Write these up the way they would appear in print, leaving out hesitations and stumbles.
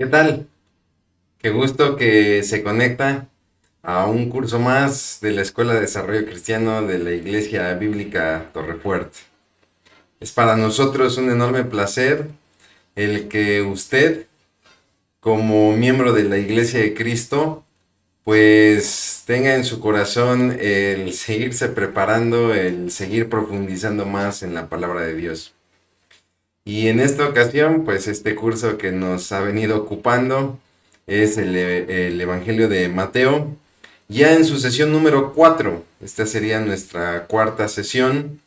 ¿Qué tal? Qué gusto que se conecta a un curso más de la Escuela de Desarrollo Cristiano de la Iglesia Bíblica Torrefuerte. Es para nosotros un enorme placer el que usted, como miembro de la Iglesia de Cristo, pues tenga en su corazón el seguirse preparando, el seguir profundizando más en la palabra de Dios. Y en esta ocasión, pues este curso que nos ha venido ocupando es el Evangelio de Mateo, ya en su sesión número 4. Esta sería nuestra cuarta sesión,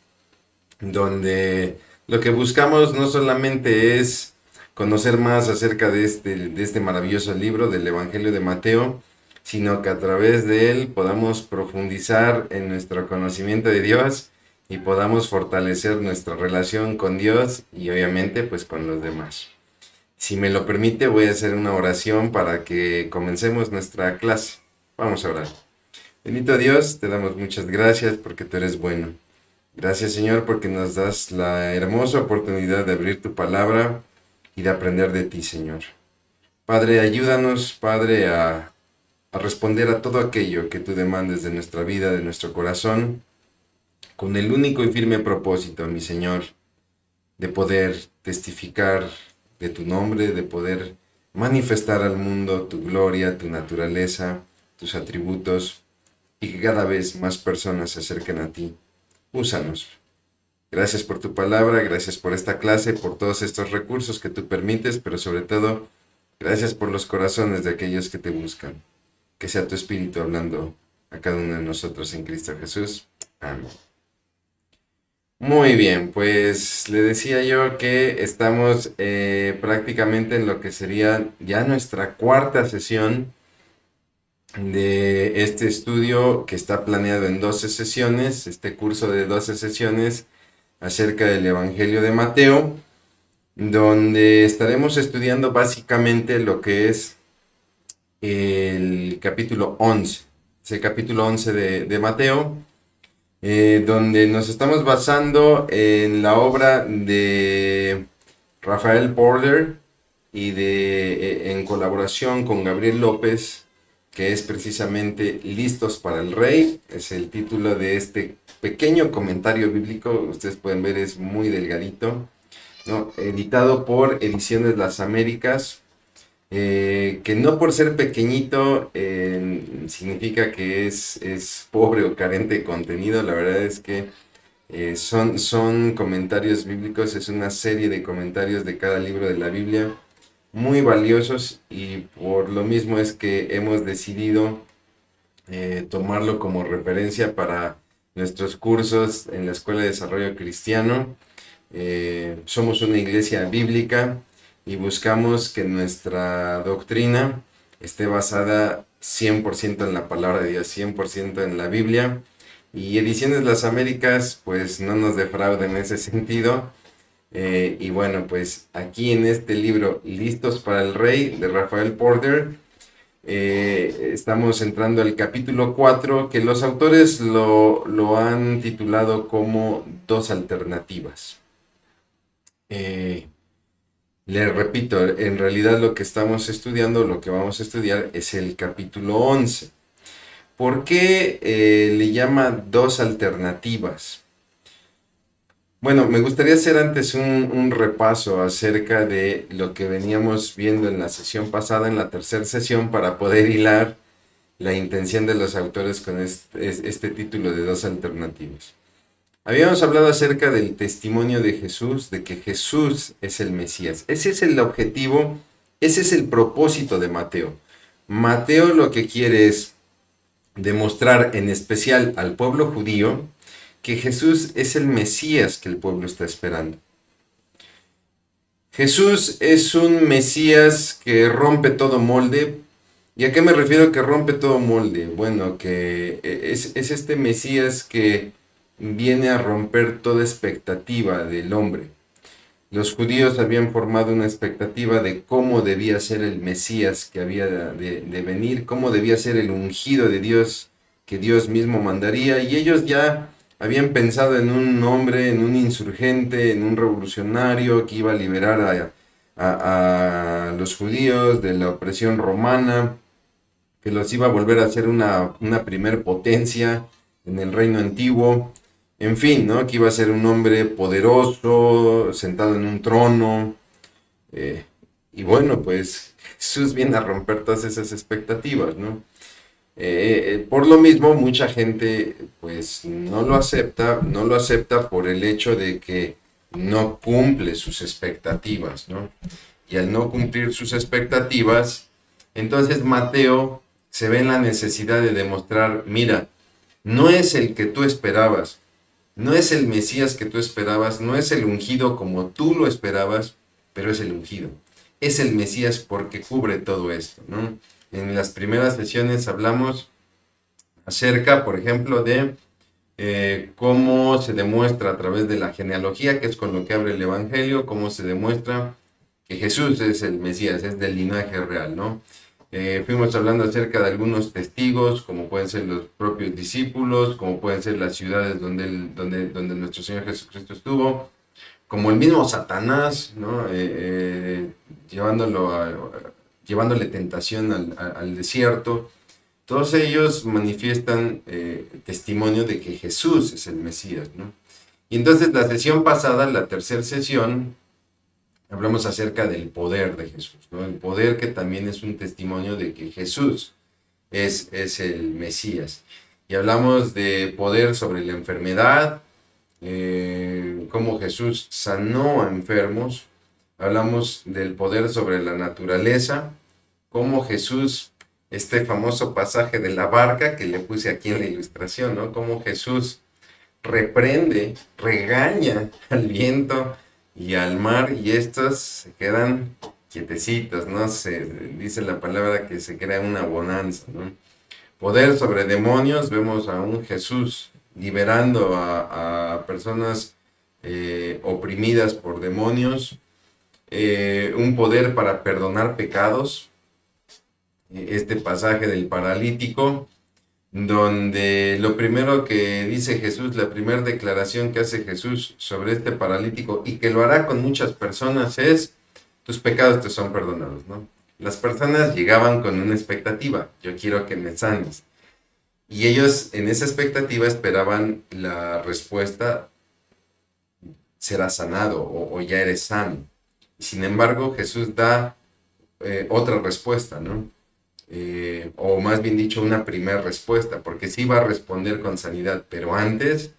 donde lo que buscamos no solamente es conocer más acerca de este maravilloso libro del Evangelio de Mateo, sino que a través de él podamos profundizar en nuestro conocimiento de Dios y podamos fortalecer nuestra relación con Dios y obviamente pues con los demás. Si me lo permite, voy a hacer una oración para que comencemos nuestra clase. Vamos a orar. Bendito Dios, te damos muchas gracias porque tú eres bueno. Gracias Señor porque nos das la hermosa oportunidad de abrir tu palabra y de aprender de ti, Señor. Padre, ayúdanos, Padre, a responder a todo aquello que tú demandes de nuestra vida, de nuestro corazón, con el único y firme propósito, mi Señor, de poder testificar de tu nombre, de poder manifestar al mundo tu gloria, tu naturaleza, tus atributos, y que cada vez más personas se acerquen a ti. Úsanos. Gracias por tu palabra, gracias por esta clase, por todos estos recursos que tú permites, pero sobre todo, gracias por los corazones de aquellos que te buscan. Que sea tu espíritu hablando a cada uno de nosotros en Cristo Jesús. Amén. Muy bien, pues le decía yo que estamos prácticamente en lo que sería ya nuestra cuarta sesión de este estudio que está planeado en 12 sesiones, este curso de 12 sesiones acerca del Evangelio de Mateo, donde estaremos estudiando básicamente lo que es el capítulo 11, es el capítulo 11 de Mateo, donde nos estamos basando en la obra de Rafael Porter y en colaboración con Gabriel López, que es precisamente Listos para el Rey. Es el título de este pequeño comentario bíblico. Ustedes pueden ver, es muy delgadito, ¿no? Editado por Ediciones Las Américas, que no por ser pequeñito significa que es pobre o carente de contenido. La verdad es que son comentarios bíblicos, es una serie de comentarios de cada libro de la Biblia muy valiosos, y por lo mismo es que hemos decidido tomarlo como referencia para nuestros cursos en la Escuela de Desarrollo Cristiano. Somos una iglesia bíblica y buscamos que nuestra doctrina esté basada 100% en la palabra de Dios, 100% en la Biblia. Y Ediciones Las Américas pues no nos defrauda en ese sentido. Y bueno, pues aquí en este libro, Listos para el Rey, de Rafael Porter, estamos entrando al capítulo 4, que los autores lo han titulado como Dos Alternativas. Eh, Le repito, en realidad lo que estamos estudiando, lo que vamos a estudiar es el capítulo 11. ¿Por qué le llama Dos Alternativas? Bueno, me gustaría hacer antes un repaso acerca de lo que veníamos viendo en la sesión pasada, en la tercera sesión, para poder hilar la intención de los autores con este título de Dos Alternativas. Habíamos hablado acerca del testimonio de Jesús, de que Jesús es el Mesías. Ese es el objetivo, ese es el propósito de Mateo. Mateo lo que quiere es demostrar en especial al pueblo judío que Jesús es el Mesías que el pueblo está esperando. Jesús es un Mesías que rompe todo molde. ¿Y a qué me refiero que rompe todo molde? Bueno, que es este Mesías que viene a romper toda expectativa del hombre. Los judíos habían formado una expectativa de cómo debía ser el Mesías que había de venir, cómo debía ser el ungido de Dios que Dios mismo mandaría, y ellos ya habían pensado en un hombre, en un insurgente, en un revolucionario que iba a liberar a los judíos de la opresión romana, que los iba a volver a ser una primer potencia en el reino antiguo. En fin, ¿no? Que iba a ser un hombre poderoso, sentado en un trono. eh, y bueno, pues Jesús viene a romper todas esas expectativas, ¿no? Por lo mismo, mucha gente pues no lo acepta por el hecho de que no cumple sus expectativas, ¿no? Y al no cumplir sus expectativas, entonces Mateo se ve en la necesidad de demostrar, mira, no es el que tú esperabas, no es el Mesías que tú esperabas, no es el ungido como tú lo esperabas, pero es el ungido. Es el Mesías porque cubre todo esto, ¿no? En las primeras sesiones hablamos acerca, por ejemplo, de cómo se demuestra a través de la genealogía, que es con lo que abre el Evangelio, cómo se demuestra que Jesús es el Mesías, es del linaje real, ¿no? Fuimos hablando acerca de algunos testigos, como pueden ser los propios discípulos, como pueden ser las ciudades donde nuestro Señor Jesucristo estuvo, como el mismo Satanás, ¿no? Llevándole tentación al desierto. Todos ellos manifiestan testimonio de que Jesús es el Mesías, ¿no? Y entonces la sesión pasada, la tercera sesión, hablamos acerca del poder de Jesús, ¿no? El poder que también es un testimonio de que Jesús es el Mesías. Y hablamos de poder sobre la enfermedad, cómo Jesús sanó a enfermos. Hablamos del poder sobre la naturaleza, cómo Jesús, este famoso pasaje de la barca que le puse aquí en la ilustración, ¿no? Cómo Jesús reprende, regaña al viento y al mar y estos se quedan quietecitos, ¿no? Dice la palabra que se crea una bonanza, ¿no? Poder sobre demonios, vemos a un Jesús liberando a personas oprimidas por demonios, un poder para perdonar pecados, este pasaje del paralítico, donde lo primero que dice Jesús, la primera declaración que hace Jesús sobre este paralítico, y que lo hará con muchas personas, es, tus pecados te son perdonados, ¿no? Las personas llegaban con una expectativa, yo quiero que me sanes. Y ellos en esa expectativa esperaban la respuesta, serás sanado o ya eres sano. Sin embargo, Jesús da otra respuesta, ¿no? O más bien dicho, una primera respuesta, porque sí va a responder con sanidad, pero antes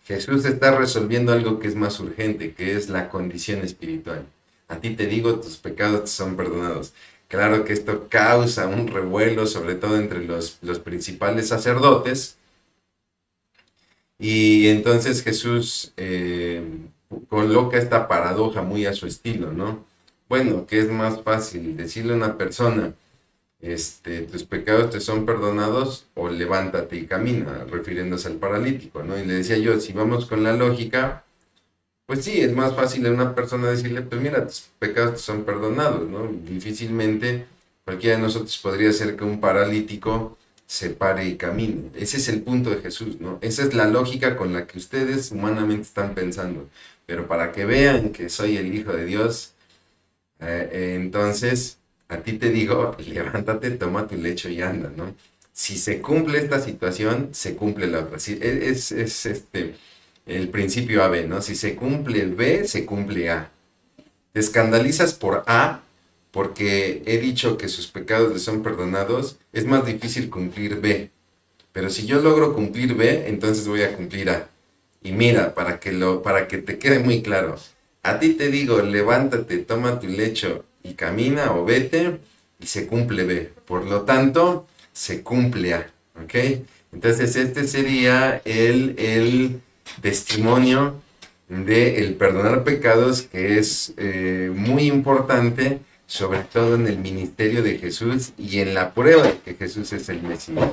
Jesús está resolviendo algo que es más urgente, que es la condición espiritual. A ti te digo, tus pecados te son perdonados. Claro que esto causa un revuelo, sobre todo entre los principales sacerdotes, y entonces Jesús coloca esta paradoja muy a su estilo, ¿no? Bueno, ¿qué es más fácil? Decirle a una persona, tus pecados te son perdonados, o levántate y camina, refiriéndose al paralítico, ¿no? Y le decía yo, si vamos con la lógica, pues sí, es más fácil a una persona decirle, pues mira, tus pecados te son perdonados, ¿no? Difícilmente cualquiera de nosotros podría hacer que un paralítico se pare y camine. Ese es el punto de Jesús, ¿no? Esa es la lógica con la que ustedes humanamente están pensando. Pero para que vean que soy el Hijo de Dios, entonces a ti te digo, levántate, toma tu lecho y anda, ¿no? Si se cumple esta situación, se cumple la otra. Si, es el principio AB, ¿no? Si se cumple el B, se cumple A. Te escandalizas por A, porque he dicho que sus pecados le son perdonados, es más difícil cumplir B. Pero si yo logro cumplir B, entonces voy a cumplir A. Y mira, para que te quede muy claro, a ti te digo, levántate, toma tu lecho y camina o vete, y se cumple B. Por lo tanto, se cumple A. ¿Ok? Entonces este sería el testimonio de el perdonar pecados, que es muy importante, sobre todo en el ministerio de Jesús y en la prueba de que Jesús es el Mesías.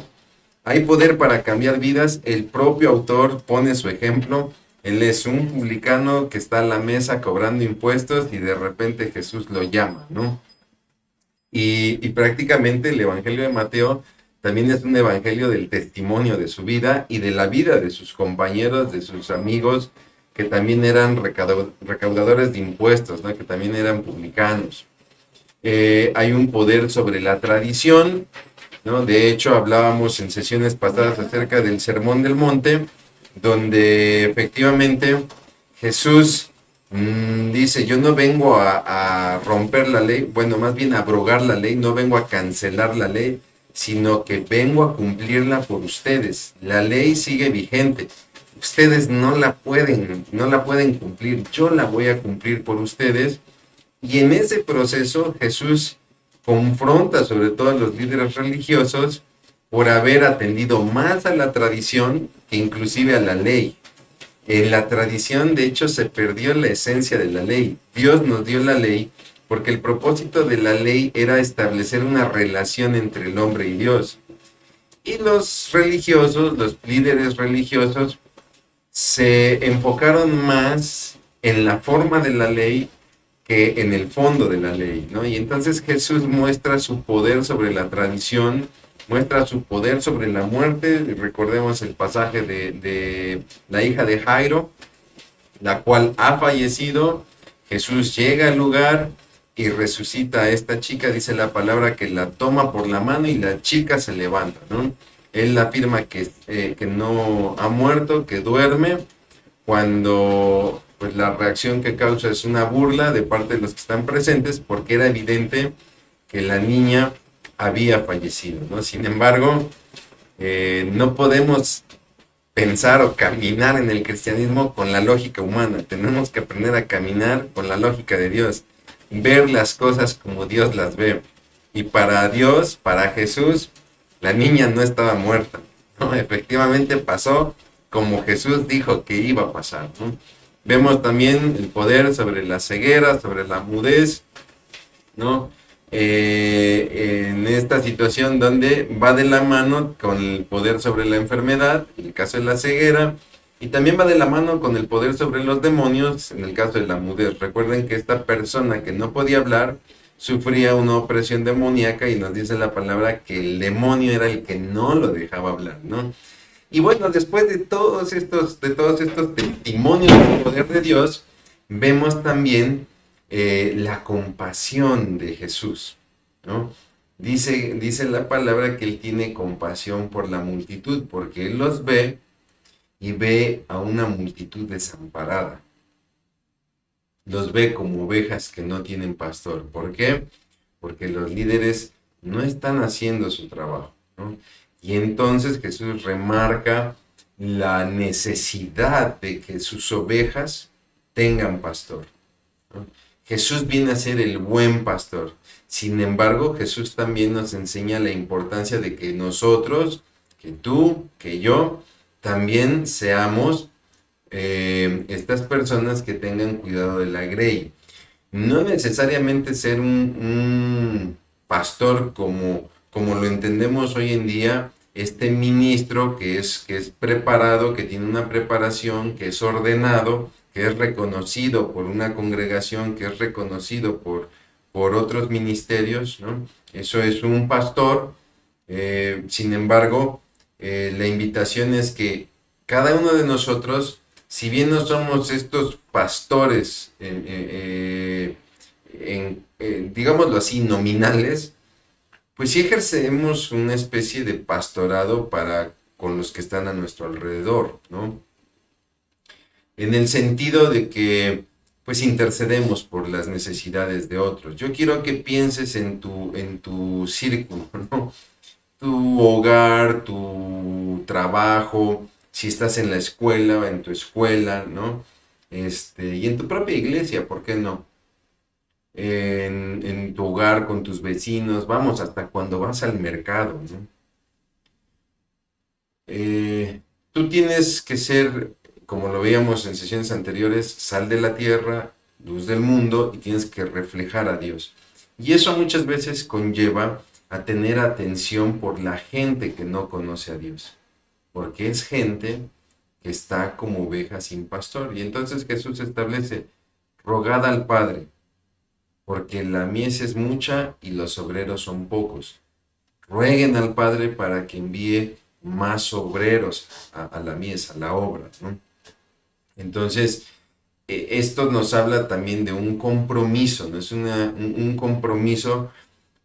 Hay poder para cambiar vidas. El propio autor pone su ejemplo. Él es un publicano que está a la mesa cobrando impuestos y de repente Jesús lo llama, ¿no? Y prácticamente el Evangelio de Mateo también es un evangelio del testimonio de su vida y de la vida de sus compañeros, de sus amigos, que también eran recaudadores de impuestos, ¿no? Que también eran publicanos. Hay un poder sobre la tradición, ¿no? De hecho, hablábamos en sesiones pasadas acerca del Sermón del Monte, donde efectivamente Jesús dice, yo no vengo a romper la ley, bueno, más bien a abrogar la ley, no vengo a cancelar la ley, sino que vengo a cumplirla por ustedes. La ley sigue vigente. Ustedes no la pueden cumplir. Yo la voy a cumplir por ustedes. Y en ese proceso Jesús confronta sobre todo a los líderes religiosos por haber atendido más a la tradición que inclusive a la ley. En la tradición, de hecho, se perdió la esencia de la ley. Dios nos dio la ley porque el propósito de la ley era establecer una relación entre el hombre y Dios. Y los religiosos, los líderes religiosos, se enfocaron más en la forma de la ley que en el fondo de la ley, ¿no? Y entonces Jesús muestra su poder sobre la tradición, muestra su poder sobre la muerte. Recordemos el pasaje de la hija de Jairo, la cual ha fallecido. Jesús llega al lugar y resucita a esta chica, dice la palabra que la toma por la mano y la chica se levanta, ¿no? Él afirma que no ha muerto, que duerme, cuando pues la reacción que causa es una burla de parte de los que están presentes, porque era evidente que la niña había fallecido, ¿no? Sin embargo, no podemos pensar o caminar en el cristianismo con la lógica humana. Tenemos que aprender a caminar con la lógica de Dios, ver las cosas como Dios las ve. Y para Dios, para Jesús, la niña no estaba muerta, ¿no? Efectivamente pasó como Jesús dijo que iba a pasar, ¿no? Vemos también el poder sobre la ceguera, sobre la mudez, ¿no? En esta situación donde va de la mano con el poder sobre la enfermedad, en el caso de la ceguera, y también va de la mano con el poder sobre los demonios, en el caso de la mudez. Recuerden que esta persona que no podía hablar sufría una opresión demoníaca y nos dice la palabra que el demonio era el que no lo dejaba hablar, ¿no? Y bueno, después de todos estos testimonios del poder de Dios, vemos también la compasión de Jesús, ¿no? Dice la palabra que Él tiene compasión por la multitud, porque Él los ve y ve a una multitud desamparada. Los ve como ovejas que no tienen pastor. ¿Por qué? Porque los líderes no están haciendo su trabajo, ¿no? Y entonces Jesús remarca la necesidad de que sus ovejas tengan pastor, ¿no? Jesús viene a ser el buen pastor. Sin embargo, Jesús también nos enseña la importancia de que nosotros, que tú, que yo, también seamos estas personas que tengan cuidado de la grey. No necesariamente ser un pastor como lo entendemos hoy en día, este ministro que es preparado, que tiene una preparación, que es ordenado, que es reconocido por una congregación, que es reconocido por otros ministerios, ¿no? Eso es un pastor. Sin embargo, la invitación es que cada uno de nosotros, si bien no somos estos pastores, digámoslo así, nominales, pues sí ejercemos una especie de pastorado para con los que están a nuestro alrededor, ¿no? En el sentido de que pues intercedemos por las necesidades de otros. Yo quiero que pienses en tu círculo, ¿no? Tu hogar, tu trabajo, si estás en la escuela, en tu escuela, ¿no? Y en tu propia iglesia, ¿por qué no? En tu hogar, con tus vecinos, vamos, hasta cuando vas al mercado, ¿no? Tú tienes que ser, como lo veíamos en sesiones anteriores, sal de la tierra, luz del mundo, y tienes que reflejar a Dios. Y eso muchas veces conlleva a tener atención por la gente que no conoce a Dios, porque es gente que está como oveja sin pastor. Y entonces Jesús establece, rogad al Padre, porque la mies es mucha y los obreros son pocos. Rueguen al Padre para que envíe más obreros a la mies, a la obra, ¿no? Entonces, esto nos habla también de un compromiso, ¿no? Es un compromiso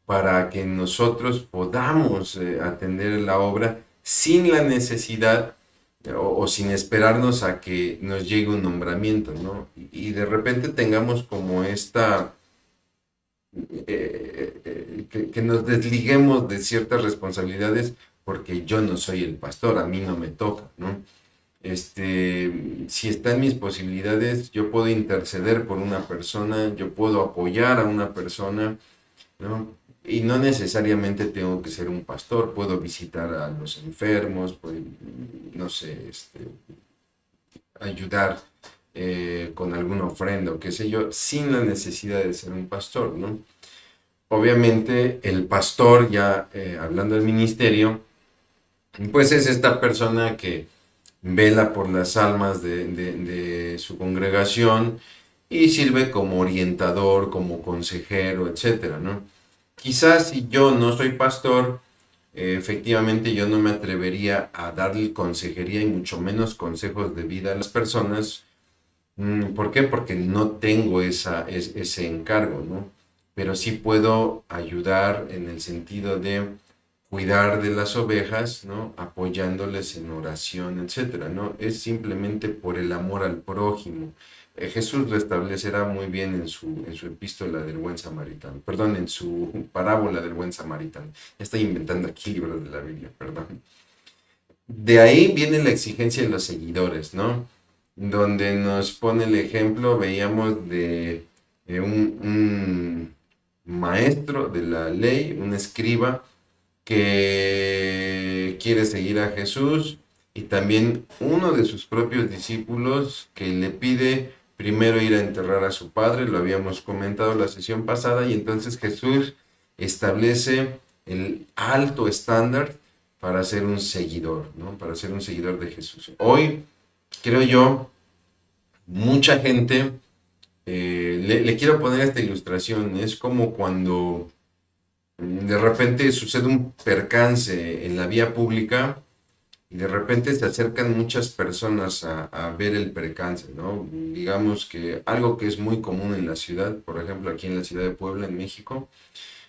para que nosotros podamos atender la obra sin la necesidad o sin esperarnos a que nos llegue un nombramiento, ¿no? Y de repente tengamos como esta, que nos desliguemos de ciertas responsabilidades porque yo no soy el pastor, a mí no me toca, ¿no? Si está en mis posibilidades, yo puedo interceder por una persona, yo puedo apoyar a una persona, ¿no? Y no necesariamente tengo que ser un pastor, puedo visitar a los enfermos, puedo, no sé, ayudar con alguna ofrenda o qué sé yo, sin la necesidad de ser un pastor, ¿no? Obviamente el pastor, ya hablando del ministerio, pues es esta persona que vela por las almas de su congregación y sirve como orientador, como consejero, etcétera, ¿no? Quizás si yo no soy pastor, efectivamente yo no me atrevería a darle consejería y mucho menos consejos de vida a las personas. ¿Por qué? Porque no tengo ese encargo, ¿no? Pero sí puedo ayudar en el sentido de cuidar de las ovejas, ¿no? Apoyándoles en oración, etcétera, ¿no? Es simplemente por el amor al prójimo. Jesús lo establecerá muy bien en su epístola del buen samaritano, perdón, en su parábola del buen samaritano. Ya estoy inventando aquí libros de la Biblia, perdón. De ahí viene la exigencia de los seguidores, ¿no? Donde nos pone el ejemplo, veíamos de un maestro de la ley, un escriba, que quiere seguir a Jesús y también uno de sus propios discípulos que le pide primero ir a enterrar a su padre, lo habíamos comentado la sesión pasada, y entonces Jesús establece el alto estándar para ser un seguidor, ¿no? Para ser un seguidor de Jesús. Hoy, creo yo, mucha gente, le quiero poner esta ilustración, es como cuando de repente sucede un percance en la vía pública y de repente se acercan muchas personas a ver el percance, ¿no? Digamos que algo que es muy común en la ciudad, por ejemplo aquí en la ciudad de Puebla, en México,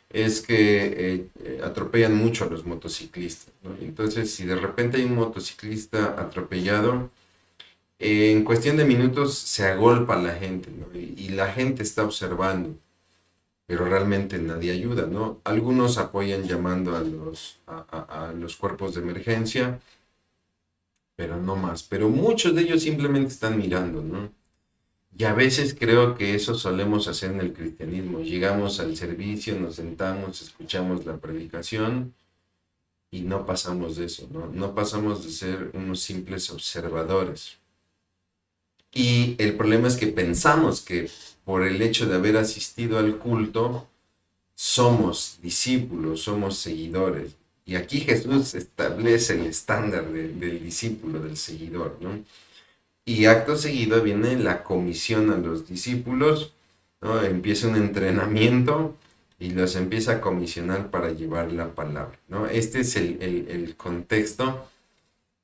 es que atropellan mucho a los motociclistas, ¿no? Entonces, si de repente hay un motociclista atropellado, en cuestión de minutos se agolpa la gente, ¿no? Y la gente está observando, pero realmente nadie ayuda, ¿no? Algunos apoyan llamando a los cuerpos de emergencia, pero no más. Pero muchos de ellos simplemente están mirando, ¿no? Y a veces creo que eso solemos hacer en el cristianismo. Llegamos al servicio, nos sentamos, escuchamos la predicación y no pasamos de eso, ¿no? No pasamos de ser unos simples observadores. Y el problema es que pensamos que por el hecho de haber asistido al culto, somos discípulos, somos seguidores. Y aquí Jesús establece el estándar del discípulo, del seguidor, ¿no? Y acto seguido viene la comisión a los discípulos, ¿no? Empieza un entrenamiento y los empieza a comisionar para llevar la palabra, ¿no? Este es el contexto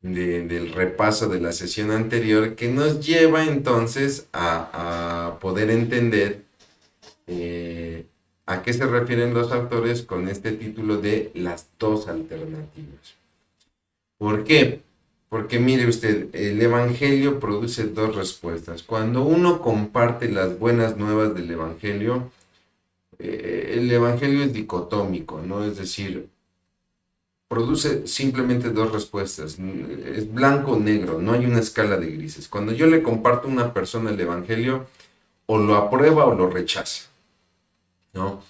del repaso de la sesión anterior que nos lleva entonces a poder entender a qué se refieren los autores con este título de las dos alternativas. ¿Por qué? Porque mire usted, el Evangelio produce dos respuestas. Cuando uno comparte las buenas nuevas del Evangelio, el Evangelio es dicotómico, ¿no? Es decir, produce simplemente dos respuestas. Es blanco o negro, no hay una escala de grises. Cuando yo le comparto a una persona el Evangelio, o lo aprueba o lo rechaza, ¿no?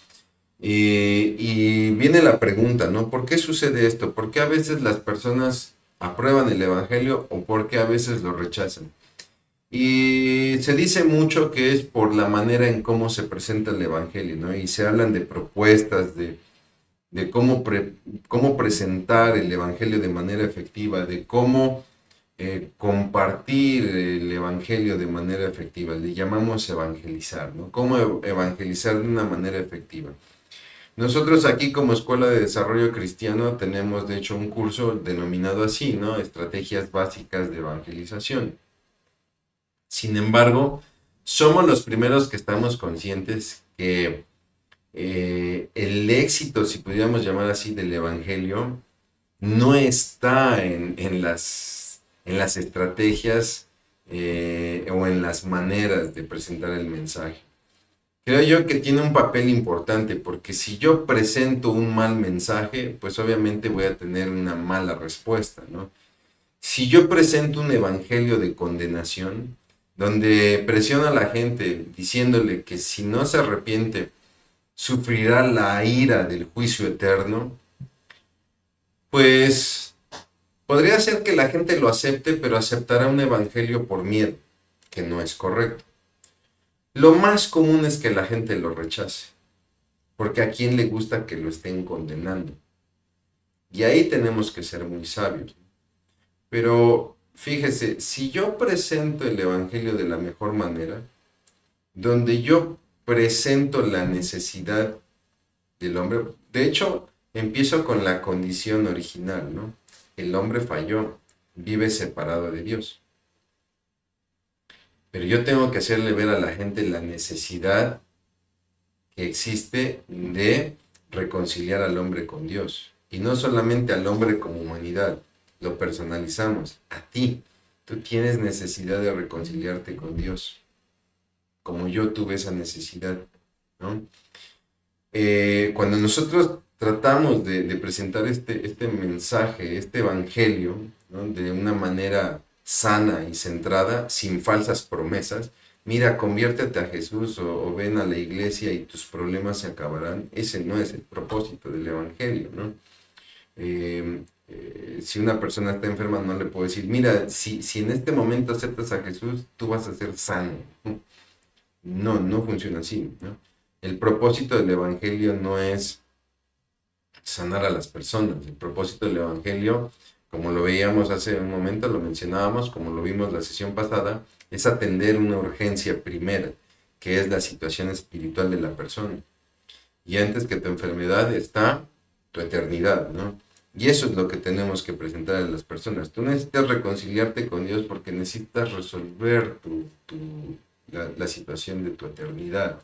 Y viene la pregunta, ¿no? ¿Por qué sucede esto? ¿Por qué a veces las personas aprueban el Evangelio o por qué a veces lo rechazan? Y se dice mucho que es por la manera en cómo se presenta el Evangelio, ¿no? Y se hablan de propuestas, de cómo presentar el Evangelio de manera efectiva, de cómo compartir el Evangelio de manera efectiva. Le llamamos evangelizar, ¿no? Cómo evangelizar de una manera efectiva. Nosotros aquí como Escuela de Desarrollo Cristiano tenemos de hecho un curso denominado así, ¿no? Estrategias básicas de evangelización. Sin embargo, somos los primeros que estamos conscientes que el éxito, si pudiéramos llamar así, del Evangelio, no está en las estrategias o en las maneras de presentar el mensaje. Creo yo que tiene un papel importante porque si yo presento un mal mensaje, pues obviamente voy a tener una mala respuesta, ¿no? Si yo presento un evangelio de condenación, donde presiona a la gente diciéndole que si no se arrepiente, sufrirá la ira del juicio eterno, pues podría ser que la gente lo acepte, pero aceptará un evangelio por miedo, que no es correcto. Lo más común es que la gente lo rechace, porque a quién le gusta que lo estén condenando. Y ahí tenemos que ser muy sabios. Pero fíjese, si yo presento el evangelio de la mejor manera, donde yo presento la necesidad del hombre, de hecho, empiezo con la condición original, ¿no? El hombre falló, vive separado de Dios. Pero yo tengo que hacerle ver a la gente la necesidad que existe de reconciliar al hombre con Dios. Y no solamente al hombre como humanidad, lo personalizamos. A ti, tú tienes necesidad de reconciliarte con Dios, como yo tuve esa necesidad, ¿no? Cuando nosotros tratamos de presentar este mensaje, este evangelio, ¿no? De una manera sana y centrada, sin falsas promesas, mira, conviértete a Jesús o ven a la iglesia y tus problemas se acabarán. Ese no es el propósito del evangelio, ¿no? Si una persona está enferma, no le puedo decir, mira, si en este momento aceptas a Jesús, tú vas a ser sano. No, no funciona así, ¿no? El propósito del evangelio no es sanar a las personas. El propósito del evangelio, como lo veíamos hace un momento, lo mencionábamos, como lo vimos la sesión pasada, es atender una urgencia primera, que es la situación espiritual de la persona. Y antes que tu enfermedad está tu eternidad, ¿no? Y eso es lo que tenemos que presentar a las personas. Tú necesitas reconciliarte con Dios porque necesitas resolver la situación de tu eternidad.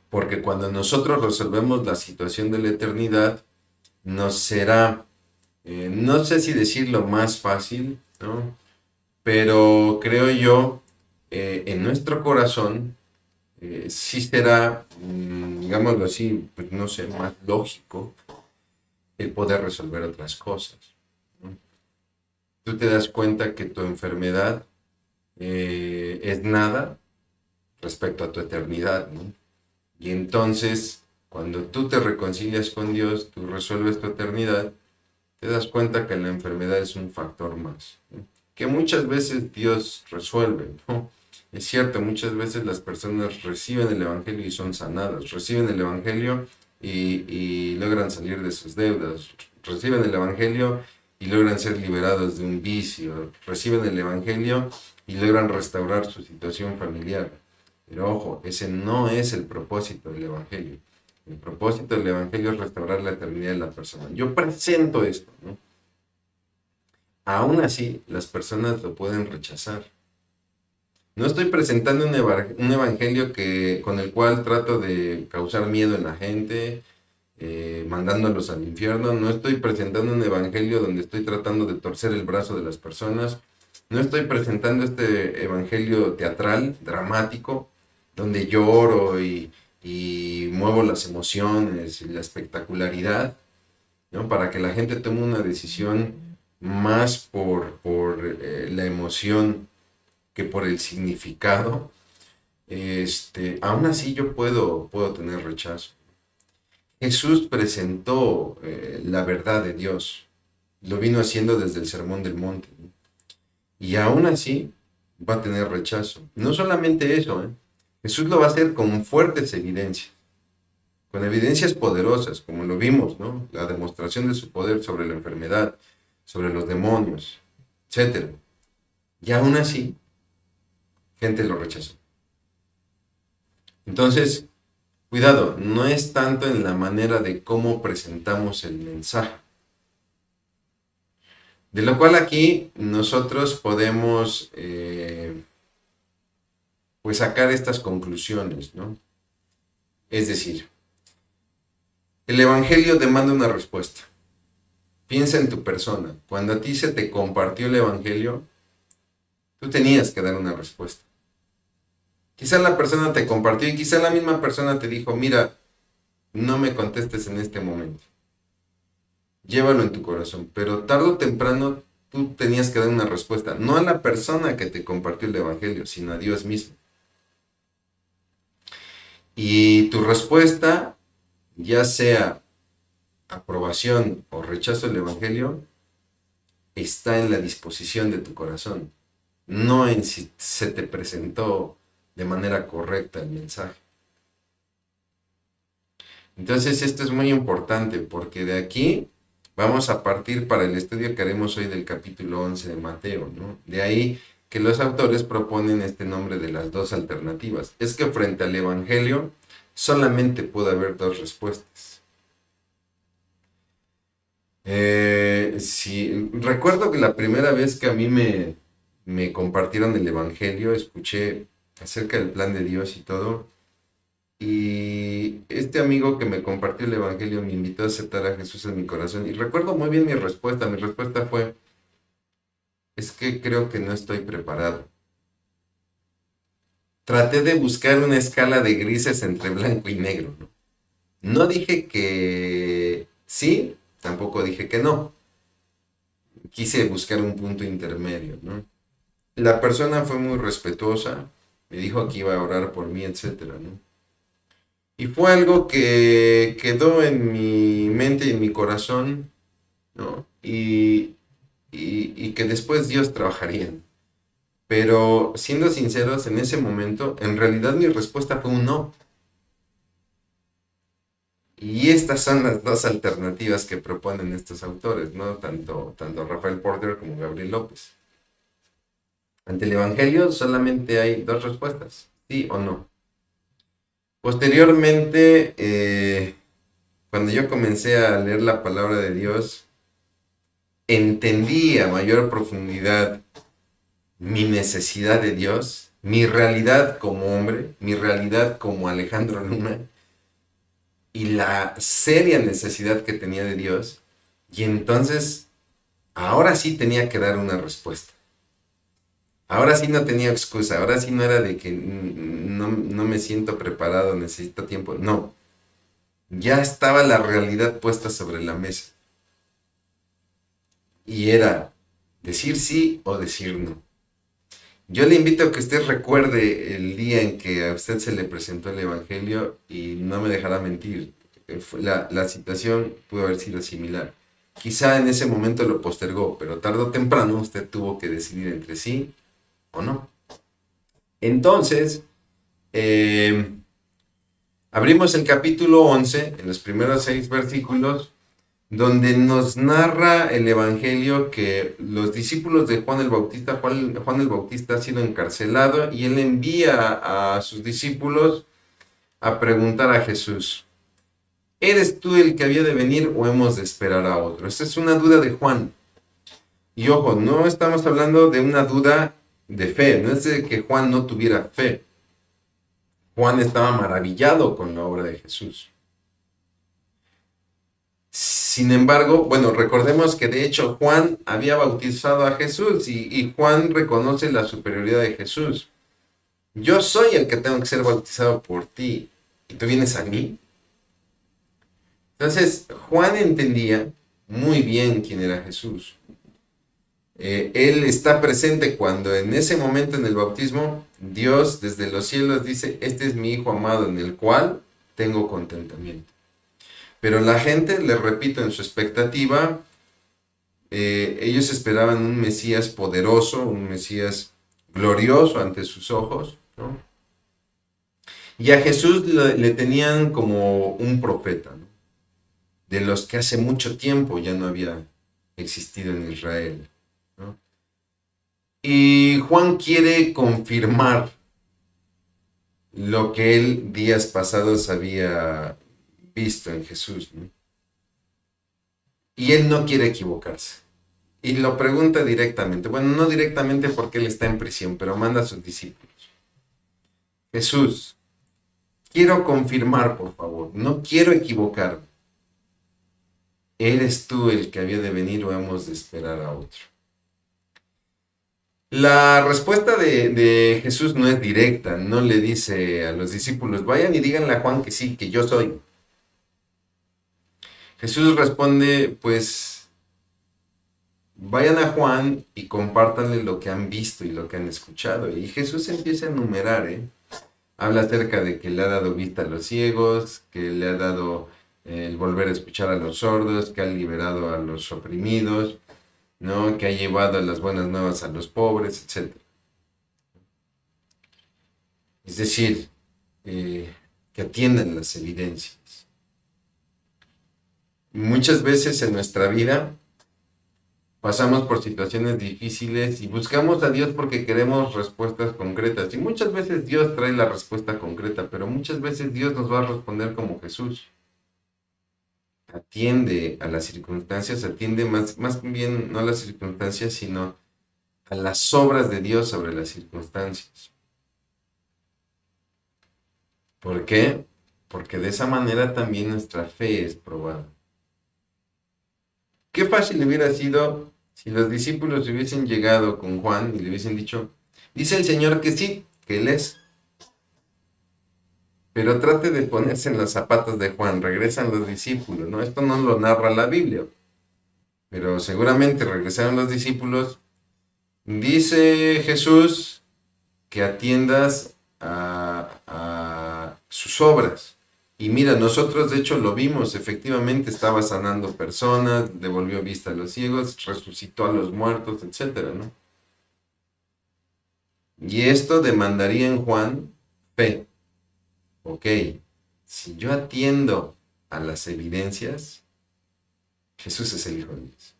Porque cuando nosotros resolvemos la situación de la eternidad, nos será, no sé si decirlo más fácil, ¿no? Pero creo yo, en nuestro corazón, sí será, digámoslo así, pues no sé, más lógico el poder resolver otras cosas, ¿no? Tú te das cuenta que tu enfermedad es nada respecto a tu eternidad, ¿no? Y entonces, cuando tú te reconcilias con Dios, tú resuelves tu eternidad, te das cuenta que la enfermedad es un factor más, ¿no? Que muchas veces Dios resuelve, ¿no? Es cierto, muchas veces las personas reciben el Evangelio y son sanadas, reciben el Evangelio y logran salir de sus deudas, reciben el Evangelio y logran ser liberados de un vicio, reciben el Evangelio y logran restaurar su situación familiar. Pero ojo, ese no es el propósito del Evangelio. El propósito del Evangelio es restaurar la eternidad de la persona. Yo presento esto, ¿no? Aún así, las personas lo pueden rechazar. No estoy presentando un evangelio con el cual trato de causar miedo en la gente, mandándolos al infierno. No estoy presentando un evangelio donde estoy tratando de torcer el brazo de las personas. No estoy presentando este evangelio teatral, dramático, donde lloro y muevo las emociones y la espectacularidad, ¿no? Para que la gente tome una decisión más por la emoción que por el significado. Aún así yo puedo tener rechazo. Jesús presentó la verdad de Dios, lo vino haciendo desde el Sermón del Monte, ¿no? Y aún así va a tener rechazo. No solamente eso, Jesús lo va a hacer con fuertes evidencias, con evidencias poderosas, como lo vimos, ¿no? La demostración de su poder sobre la enfermedad, sobre los demonios, etc. Y aún así, gente lo rechazó. Entonces, cuidado, no es tanto en la manera de cómo presentamos el mensaje. De lo cual aquí nosotros podemos pues sacar estas conclusiones, ¿no? Es decir, el Evangelio demanda una respuesta. Piensa en tu persona. Cuando a ti se te compartió el Evangelio, tú tenías que dar una respuesta. Quizá la persona te compartió y quizá la misma persona te dijo, mira, no me contestes en este momento. Llévalo en tu corazón. Pero tarde o temprano tú tenías que dar una respuesta. No a la persona que te compartió el Evangelio, sino a Dios mismo. Y tu respuesta, ya sea aprobación o rechazo del Evangelio, está en la disposición de tu corazón, no en si se te presentó de manera correcta el mensaje. Entonces esto es muy importante porque de aquí vamos a partir para el estudio que haremos hoy del capítulo 11 de Mateo, ¿no? De ahí que los autores proponen este nombre de las dos alternativas. Es que frente al Evangelio solamente puede haber dos respuestas. Sí, recuerdo que la primera vez que a mí me compartieron el Evangelio, escuché acerca del plan de Dios y todo, y este amigo que me compartió el Evangelio me invitó a aceptar a Jesús en mi corazón, y recuerdo muy bien mi respuesta fue, es que creo que no estoy preparado. Traté de buscar una escala de grises entre blanco y negro, ¿no? No dije que sí, tampoco dije que no. Quise buscar un punto intermedio, ¿no? La persona fue muy respetuosa, me dijo que iba a orar por mí, etcétera, ¿no? Y fue algo que quedó en mi mente y en mi corazón, ¿no? Y que después Dios trabajaría. Pero siendo sinceros, en ese momento, en realidad mi respuesta fue un no. Y estas son las dos alternativas que proponen estos autores, ¿no? Tanto Rafael Porter como Gabriel López. Ante el Evangelio solamente hay dos respuestas, sí o no. Posteriormente, cuando yo comencé a leer la palabra de Dios, entendí a mayor profundidad mi necesidad de Dios, mi realidad como hombre, mi realidad como Alejandro Luna, y la seria necesidad que tenía de Dios. Y entonces, ahora sí tenía que dar una respuesta. Ahora sí no tenía excusa, ahora sí no era de que no me siento preparado, necesito tiempo. No, ya estaba la realidad puesta sobre la mesa. Y era decir sí o decir no. Yo le invito a que usted recuerde el día en que a usted se le presentó el Evangelio y no me dejará mentir. La situación pudo haber sido similar. Quizá en ese momento lo postergó, pero tarde o temprano usted tuvo que decidir entre sí o no. Entonces, abrimos el capítulo 11, en los primeros 6 versículos, donde nos narra el Evangelio que los discípulos de Juan el Bautista, Juan el Bautista ha sido encarcelado y él envía a sus discípulos a preguntar a Jesús, ¿eres tú el que había de venir o hemos de esperar a otro? Esa es una duda de Juan. Y ojo, no estamos hablando de una duda de fe, no es de que Juan no tuviera fe. Juan estaba maravillado con la obra de Jesús. Sin embargo, bueno, recordemos que de hecho Juan había bautizado a Jesús y Juan reconoce la superioridad de Jesús. Yo soy el que tengo que ser bautizado por ti y tú vienes a mí. Entonces, Juan entendía muy bien quién era Jesús. Él está presente cuando en ese momento en el bautismo, Dios desde los cielos dice, este es mi Hijo amado en el cual tengo contentamiento. Pero la gente, les repito, en su expectativa, ellos esperaban un Mesías poderoso, un Mesías glorioso ante sus ojos, ¿no? Y a Jesús le tenían como un profeta, ¿no? De los que hace mucho tiempo ya no había existido en Israel, ¿no? Y Juan quiere confirmar lo que él días pasados había visto en Jesús, ¿no? Y él no quiere equivocarse. y lo pregunta directamente. Bueno, no directamente porque él está en prisión, pero manda a sus discípulos. Jesús, quiero confirmar, por favor, no quiero equivocarme. ¿Eres tú el que había de venir o hemos de esperar a otro? La respuesta de Jesús no es directa, no le dice a los discípulos, vayan y díganle a Juan que sí, que yo soy. Jesús responde, pues vayan a Juan y compártanle lo que han visto y lo que han escuchado. Y Jesús empieza a enumerar, ¿eh? Habla acerca de que le ha dado vista a los ciegos, que le ha dado el volver a escuchar a los sordos, que ha liberado a los oprimidos, ¿no? Que ha llevado las buenas nuevas a los pobres, etc. Es decir, que atiendan las evidencias. Muchas veces en nuestra vida pasamos por situaciones difíciles y buscamos a Dios porque queremos respuestas concretas. Y muchas veces Dios trae la respuesta concreta, pero muchas veces Dios nos va a responder como Jesús. Atiende a las circunstancias, atiende más bien no a las circunstancias, sino a las obras de Dios sobre las circunstancias. ¿Por qué? Porque de esa manera también nuestra fe es probada. Qué fácil hubiera sido si los discípulos hubiesen llegado con Juan y le hubiesen dicho, dice el Señor que sí, que Él es. Pero trate de ponerse en los zapatos de Juan, regresan los discípulos, ¿no? Esto no lo narra la Biblia, pero seguramente regresaron los discípulos. Dice Jesús que atiendas a sus obras. Y mira, nosotros de hecho lo vimos, efectivamente estaba sanando personas, devolvió vista a los ciegos, resucitó a los muertos, etcétera, ¿no? Y esto demandaría en Juan fe. Ok, si yo atiendo a las evidencias, Jesús es el Hijo de Dios.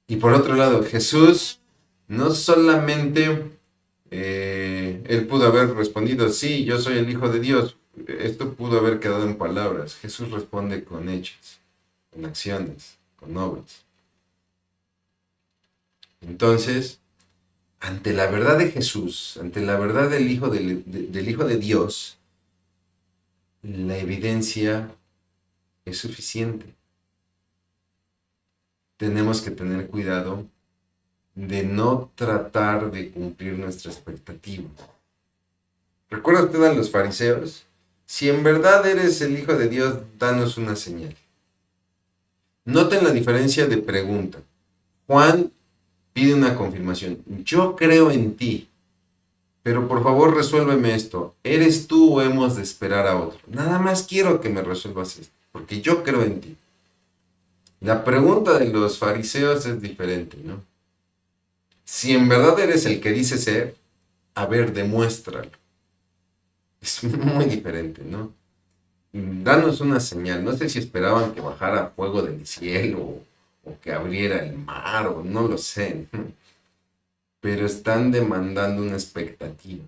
Y por otro lado, Jesús no solamente él pudo haber respondido, sí, yo soy el Hijo de Dios. Esto pudo haber quedado en palabras. Jesús responde con hechos, con acciones, con obras. Entonces, ante la verdad de Jesús, ante la verdad del Hijo de Dios, la evidencia es suficiente. Tenemos que tener cuidado de no tratar de cumplir nuestra expectativa. ¿Recuerda usted a los fariseos? Si en verdad eres el Hijo de Dios, danos una señal. Noten la diferencia de pregunta. Juan pide una confirmación. Yo creo en ti, pero por favor resuélveme esto. ¿Eres tú o hemos de esperar a otro? Nada más quiero que me resuelvas esto, porque yo creo en ti. La pregunta de los fariseos es diferente, ¿no? Si en verdad eres el que dice ser, a ver, demuéstralo. Es muy diferente, ¿no? Danos una señal. No sé si esperaban que bajara fuego del cielo o que abriera el mar o no lo sé. Pero están demandando una expectativa.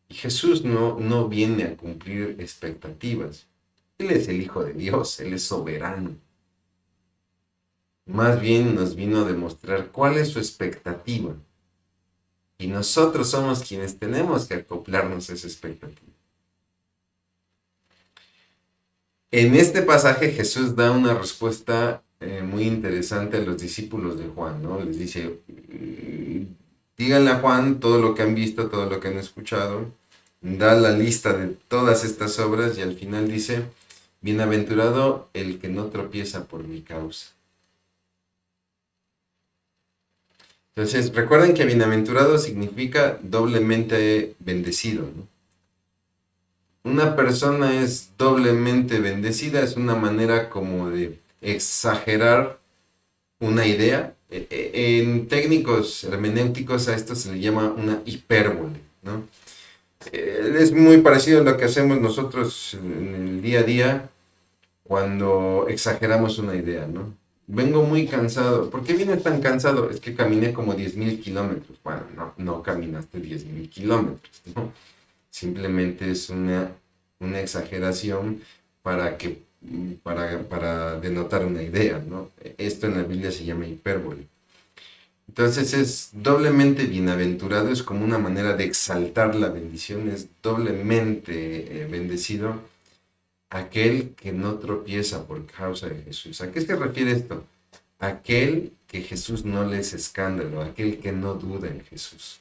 Y Jesús no viene a cumplir expectativas. Él es el Hijo de Dios, Él es soberano. Más bien nos vino a demostrar cuál es su expectativa. Y nosotros somos quienes tenemos que acoplarnos a esa expectativa. En este pasaje Jesús da una respuesta muy interesante a los discípulos de Juan, ¿no? Les dice, díganle a Juan todo lo que han visto, todo lo que han escuchado, da la lista de todas estas obras y al final dice, bienaventurado el que no tropieza por mi causa. Entonces, recuerden que bienaventurado significa doblemente bendecido, ¿no? Una persona es doblemente bendecida, es una manera como de exagerar una idea. En técnicos hermenéuticos a esto se le llama una hipérbole, ¿no? Es muy parecido a lo que hacemos nosotros en el día a día cuando exageramos una idea, ¿no? Vengo muy cansado. ¿Por qué vienes tan cansado? Es que caminé como 10,000 kilómetros. Bueno, no caminaste 10,000 kilómetros, ¿no? Simplemente es una exageración para que para denotar una idea, ¿no? Esto en la Biblia se llama hipérbole. Entonces es doblemente bienaventurado, es como una manera de exaltar la bendición, es doblemente bendecido aquel que no tropieza por causa de Jesús. ¿A qué se refiere esto? Aquel que Jesús no le es escándalo, aquel que no duda en Jesús.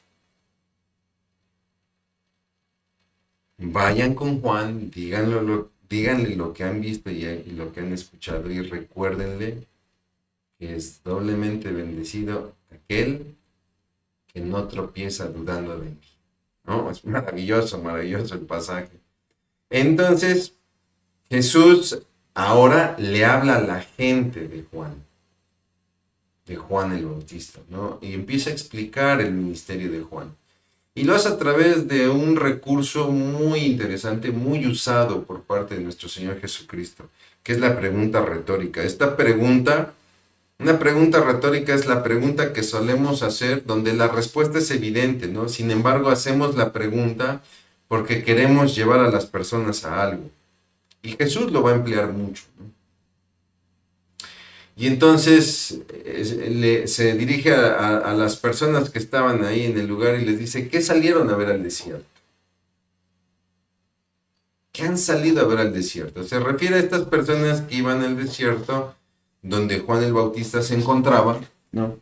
Vayan con Juan, díganle lo que han visto y lo que han escuchado y recuérdenle que es doblemente bendecido aquel que no tropieza dudando de mí. ¿No? Es maravilloso, maravilloso el pasaje. Entonces, Jesús ahora le habla a la gente de Juan el Bautista, ¿no? Y empieza a explicar el ministerio de Juan. Y lo hace a través de un recurso muy interesante, muy usado por parte de nuestro Señor Jesucristo, que es la pregunta retórica. Una pregunta retórica es la pregunta que solemos hacer donde la respuesta es evidente, ¿no? Sin embargo, hacemos la pregunta porque queremos llevar a las personas a algo. Y Jesús lo va a emplear mucho, ¿no? Y entonces se dirige a las personas que estaban ahí en el lugar y les dice, ¿qué salieron a ver al desierto? ¿Qué han salido a ver al desierto? Se refiere a estas personas que iban al desierto donde Juan el Bautista se encontraba, ¿no?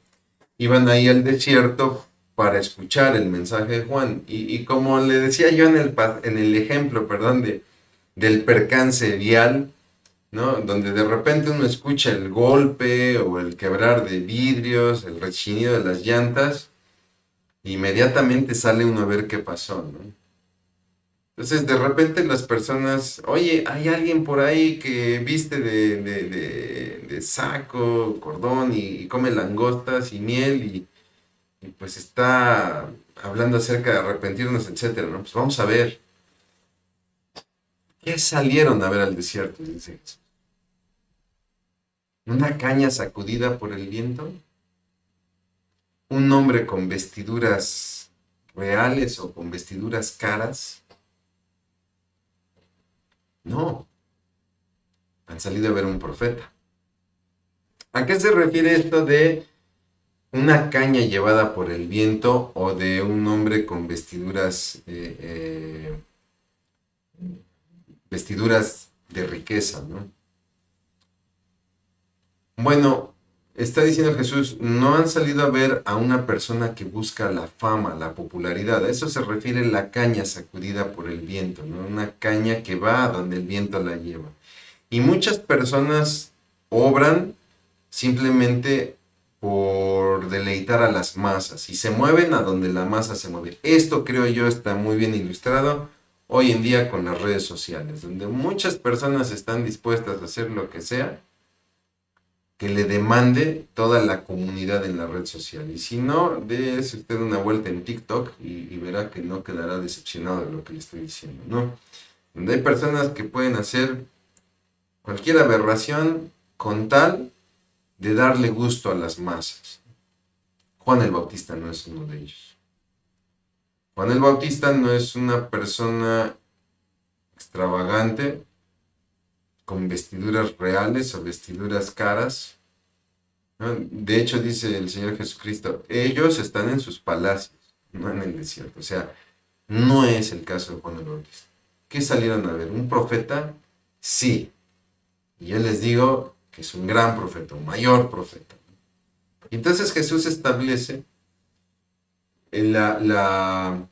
Iban ahí al desierto para escuchar el mensaje de Juan. Y como le decía yo en el ejemplo, perdón, del percance vial, ¿no? Donde de repente uno escucha el golpe o el quebrar de vidrios, el rechinido de las llantas, inmediatamente sale uno a ver qué pasó, ¿no? Entonces de repente las personas, oye, hay alguien por ahí que viste de saco, cordón y come langostas y miel y pues está hablando acerca de arrepentirnos, etcétera, ¿no? Pues vamos a ver, ¿qué salieron a ver al desierto? Dice Jesús. ¿Una caña sacudida por el viento? ¿Un hombre con vestiduras reales o con vestiduras caras? No, han salido a ver un profeta. ¿A qué se refiere esto de una caña llevada por el viento o de un hombre con vestiduras de riqueza, ¿no? Bueno, está diciendo Jesús, no han salido a ver a una persona que busca la fama, la popularidad. A eso se refiere la caña sacudida por el viento, ¿no? Una caña que va a donde el viento la lleva. Y muchas personas obran simplemente por deleitar a las masas y se mueven a donde la masa se mueve. Esto creo yo está muy bien ilustrado hoy en día con las redes sociales, donde muchas personas están dispuestas a hacer lo que sea que le demande toda la comunidad en la red social. Y si no, dése usted una vuelta en TikTok y verá que no quedará decepcionado de lo que le estoy diciendo, ¿no? Donde hay personas que pueden hacer cualquier aberración con tal de darle gusto a las masas. Juan el Bautista no es uno de ellos. Juan el Bautista no es una persona extravagante, con vestiduras reales o vestiduras caras, ¿no? De hecho, dice el Señor Jesucristo, ellos están en sus palacios, no en el desierto. O sea, no es el caso de Juan el Bautista. ¿Qué salieron a ver? ¿Un profeta? Sí. Y yo les digo que es un gran profeta, un mayor profeta. Y entonces Jesús establece la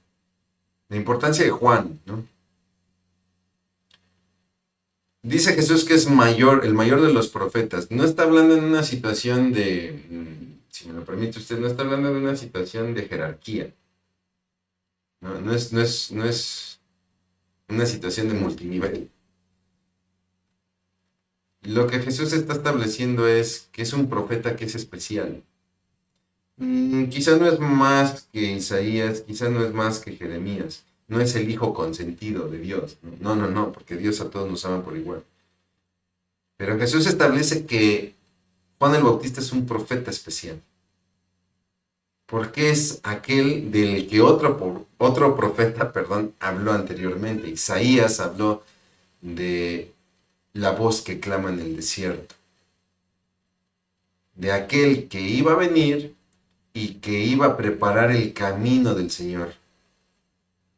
importancia de Juan, ¿no? Dice Jesús que es mayor, el mayor de los profetas. No está hablando en una situación si me lo permite usted, no está hablando de una situación de jerarquía. No es una situación de multinivel. Lo que Jesús está estableciendo es que es un profeta que es especial. Quizá no es más que Isaías, quizá no es más que Jeremías. No es el hijo consentido de Dios. No, porque Dios a todos nos ama por igual. Pero Jesús establece que Juan el Bautista es un profeta especial. Porque es aquel del que otro profeta, habló anteriormente. Isaías habló de la voz que clama en el desierto, de aquel que iba a venir y que iba a preparar el camino del Señor.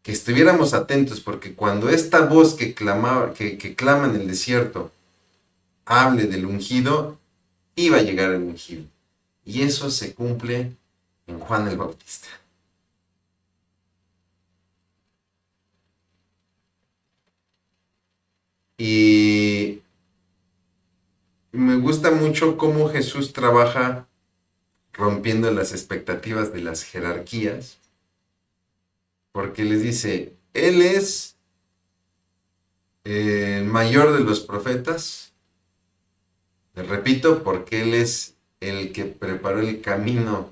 Que estuviéramos atentos, porque cuando esta voz que clama en el desierto hable del ungido, iba a llegar el ungido. Y eso se cumple en Juan el Bautista. Y me gusta mucho cómo Jesús trabaja rompiendo las expectativas de las jerarquías, porque les dice, Él es el mayor de los profetas, les repito, porque Él es el que preparó el camino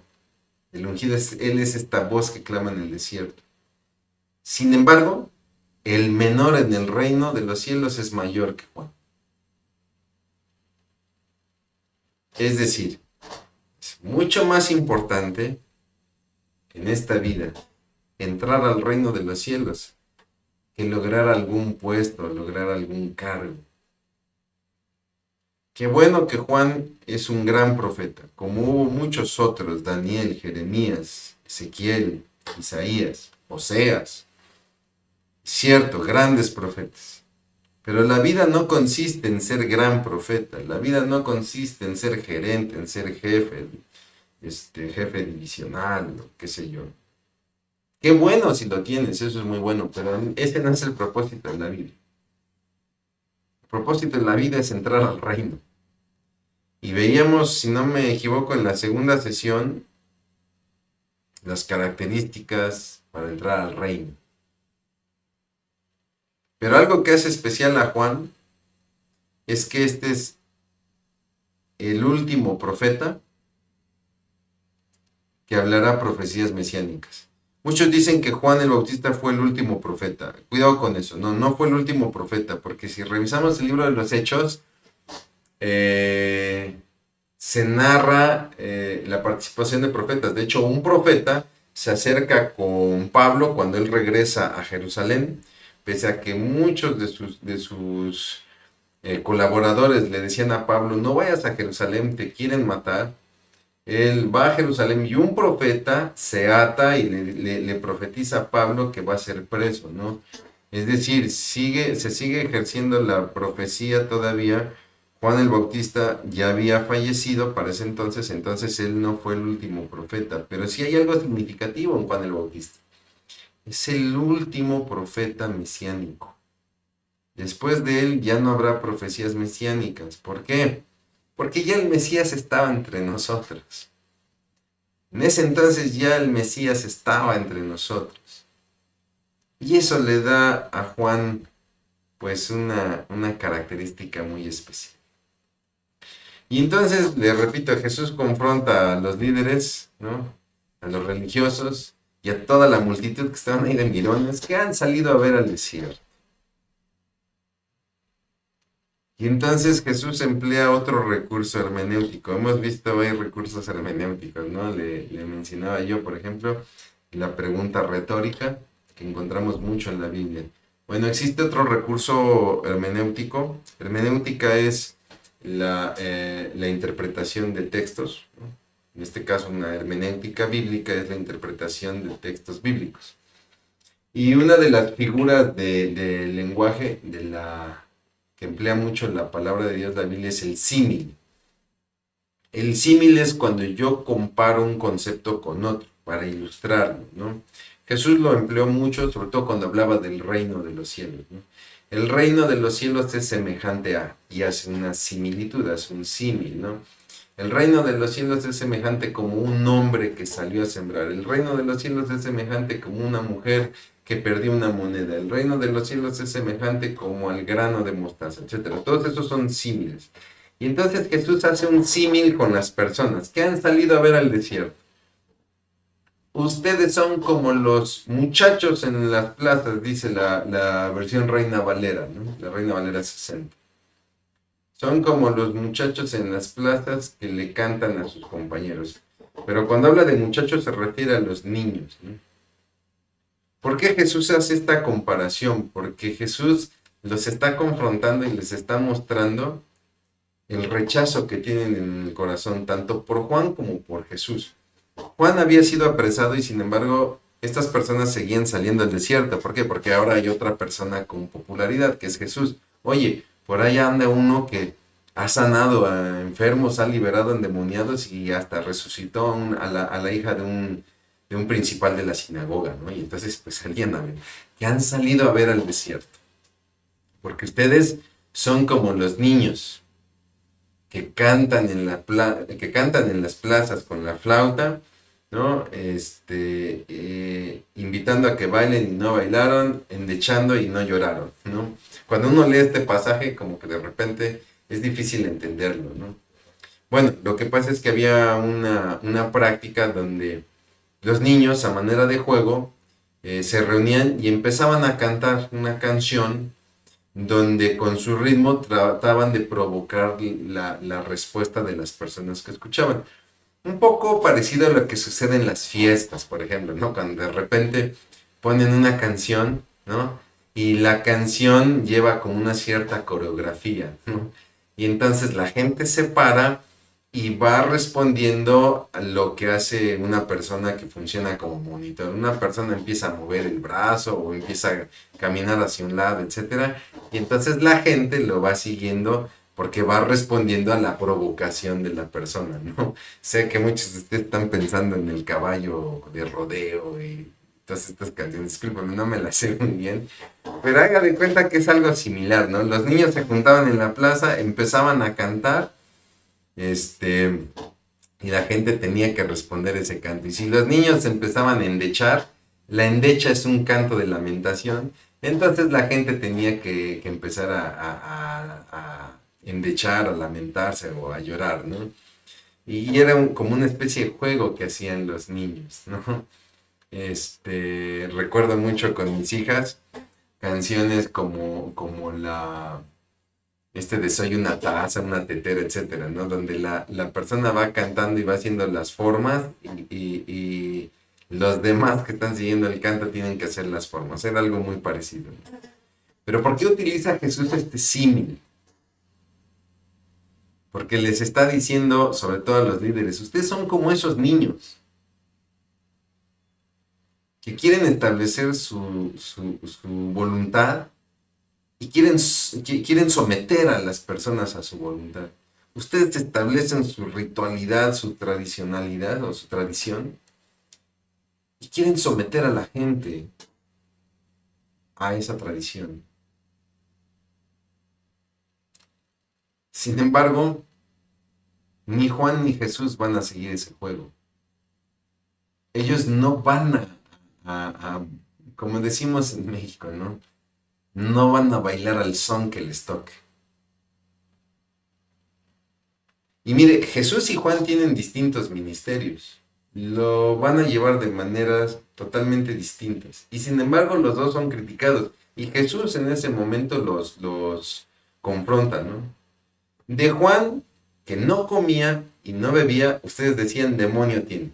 del ungido, Él es esta voz que clama en el desierto. Sin embargo, el menor en el reino de los cielos es mayor que Juan. Es decir, es mucho más importante en esta vida entrar al reino de los cielos que lograr algún puesto, lograr algún cargo. Qué bueno que Juan es un gran profeta, como hubo muchos otros, Daniel, Jeremías, Ezequiel, Isaías, Oseas. Cierto, grandes profetas. Pero la vida no consiste en ser gran profeta, la vida no consiste en ser gerente, en ser jefe, jefe divisional, qué sé yo. Qué bueno si lo tienes, eso es muy bueno, pero ese no es el propósito de la vida. El propósito de la vida es entrar al reino. Y veíamos, si no me equivoco, en la segunda sesión, las características para entrar al reino. Pero algo que hace especial a Juan es que este es el último profeta que hablará profecías mesiánicas. Muchos dicen que Juan el Bautista fue el último profeta. Cuidado con eso. No, no fue el último profeta, porque si revisamos el libro de los Hechos, se narra la participación de profetas. De hecho, un profeta se acerca con Pablo cuando él regresa a Jerusalén, pese a que muchos de sus colaboradores le decían a Pablo, no vayas a Jerusalén, te quieren matar. Él va a Jerusalén y un profeta se ata y le profetiza a Pablo que va a ser preso, ¿no? Es decir, se sigue ejerciendo la profecía todavía. Juan el Bautista ya había fallecido para ese entonces él no fue el último profeta, pero sí hay algo significativo en Juan el Bautista. Es el último profeta mesiánico. Después de él ya no habrá profecías mesiánicas. ¿Por qué? Porque ya el Mesías estaba entre nosotros. En ese entonces ya el Mesías estaba entre nosotros. Y eso le da a Juan pues una característica muy especial. Y entonces, le repito, Jesús confronta a los líderes, ¿no? A los religiosos y a toda la multitud que estaban ahí de mirones que han salido a ver al desierto. Y entonces Jesús emplea otro recurso hermenéutico. Hemos visto hay recursos hermenéuticos, ¿no? Le mencionaba yo, por ejemplo, la pregunta retórica que encontramos mucho en la Biblia. Bueno, existe otro recurso hermenéutico. Hermenéutica es la interpretación de textos, ¿no? En este caso, una hermenéutica bíblica es la interpretación de textos bíblicos. Y una de las figuras del lenguaje que emplea mucho la palabra de Dios, la Biblia, es el símil. El símil es cuando yo comparo un concepto con otro para ilustrarlo, ¿no? Jesús lo empleó mucho, sobre todo cuando hablaba del reino de los cielos, ¿no? El reino de los cielos es semejante a, y hace una similitud, hace un símil, ¿no? El reino de los cielos es semejante como un hombre que salió a sembrar. El reino de los cielos es semejante como una mujer que perdió una moneda. El reino de los cielos es semejante como al grano de mostaza, etc. Todos esos son símiles. Y entonces Jesús hace un símil con las personas que han salido a ver al desierto. Ustedes son como los muchachos en las plazas, dice la versión Reina Valera, ¿no? La Reina Valera 60. Son como los muchachos en las plazas que le cantan a sus compañeros. Pero cuando habla de muchachos se refiere a los niños, ¿no? ¿Por qué Jesús hace esta comparación? Porque Jesús los está confrontando y les está mostrando el rechazo que tienen en el corazón, tanto por Juan como por Jesús. Juan había sido apresado y sin embargo estas personas seguían saliendo al desierto. ¿Por qué? Porque ahora hay otra persona con popularidad, que es Jesús. Oye, por ahí anda uno que ha sanado a enfermos, ha liberado a endemoniados y hasta resucitó a la hija de un principal de la sinagoga, ¿no? Y entonces pues salían a ver, que han salido a ver al desierto. Porque ustedes son como los niños que cantan que cantan en las plazas con la flauta, ¿no? Invitando a que bailen y no bailaron, endechando y no lloraron, ¿no? Cuando uno lee este pasaje, como que de repente es difícil entenderlo, ¿no? Bueno, lo que pasa es que había una práctica donde los niños, a manera de juego, se reunían y empezaban a cantar una canción donde con su ritmo trataban de provocar la respuesta de las personas que escuchaban. Un poco parecido a lo que sucede en las fiestas, por ejemplo, ¿no? Cuando de repente ponen una canción, ¿no? Y la canción lleva como una cierta coreografía, ¿no? Y entonces la gente se para y va respondiendo a lo que hace una persona que funciona como monitor. Una persona empieza a mover el brazo o empieza a caminar hacia un lado, etcétera, y entonces la gente lo va siguiendo porque va respondiendo a la provocación de la persona, ¿no? Sé que muchos de ustedes están pensando en el caballo de rodeo y todas estas canciones, discúlpame, no me las sé muy bien, pero haga de cuenta que es algo similar, ¿no? Los niños se juntaban en la plaza, empezaban a cantar, y la gente tenía que responder ese canto. Y si los niños empezaban a endechar, la endecha es un canto de lamentación, entonces la gente tenía que empezar a endechar, a lamentarse o a llorar, ¿no? Y era como una especie de juego que hacían los niños, ¿no? Recuerdo mucho con mis hijas canciones como de soy una taza, una tetera, etcétera, ¿no? Donde la persona va cantando y va haciendo las formas y los demás que están siguiendo el canto tienen que hacer las formas. Era algo muy parecido, ¿no? Pero ¿por qué utiliza Jesús este símil? Porque les está diciendo, sobre todo a los líderes, ustedes son como esos niños que quieren establecer su voluntad y quieren someter a las personas a su voluntad. Ustedes establecen su ritualidad, su tradicionalidad o su tradición y quieren someter a la gente a esa tradición. Sin embargo, ni Juan ni Jesús van a seguir ese juego. Ellos no van como decimos en México, ¿no? No van a bailar al son que les toque. Y mire, Jesús y Juan tienen distintos ministerios. Lo van a llevar de maneras totalmente distintas. Y sin embargo, los dos son criticados. Y Jesús en ese momento los confronta, ¿no? De Juan, que no comía y no bebía, ustedes decían, demonio tiene.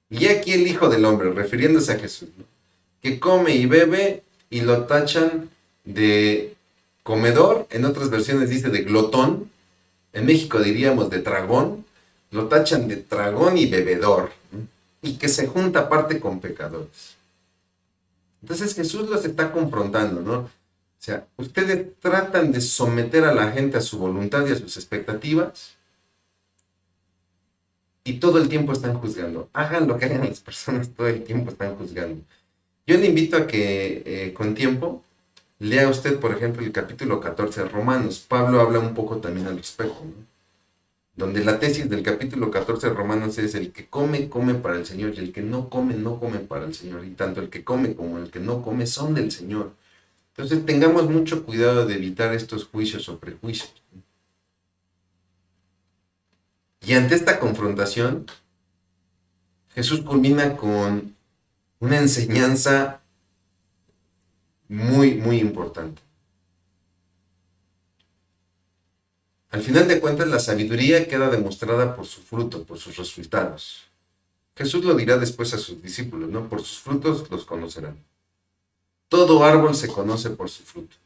Y aquí el Hijo del Hombre, refiriéndose a Jesús, ¿no? Que come y bebe y lo tachan de comedor, en otras versiones dice de glotón, en México diríamos de tragón, lo tachan de tragón y bebedor, ¿no? Y que se junta aparte con pecadores. Entonces Jesús los está confrontando, ¿no? O sea, ustedes tratan de someter a la gente a su voluntad y a sus expectativas y todo el tiempo están juzgando. Hagan lo que hagan las personas, todo el tiempo están juzgando. Yo le invito a que con tiempo lea usted, por ejemplo, el capítulo 14 de Romanos. Pablo habla un poco también al respecto, ¿no? Donde la tesis del capítulo 14 de Romanos es el que come, come para el Señor, y el que no come, no come para el Señor. Y tanto el que come como el que no come son del Señor. Entonces tengamos mucho cuidado de evitar estos juicios o prejuicios. Y ante esta confrontación, Jesús culmina con una enseñanza muy, muy importante. Al final de cuentas, la sabiduría queda demostrada por su fruto, por sus resultados. Jesús lo dirá después a sus discípulos, ¿no? Por sus frutos los conocerán. Todo árbol se conoce por su fruto.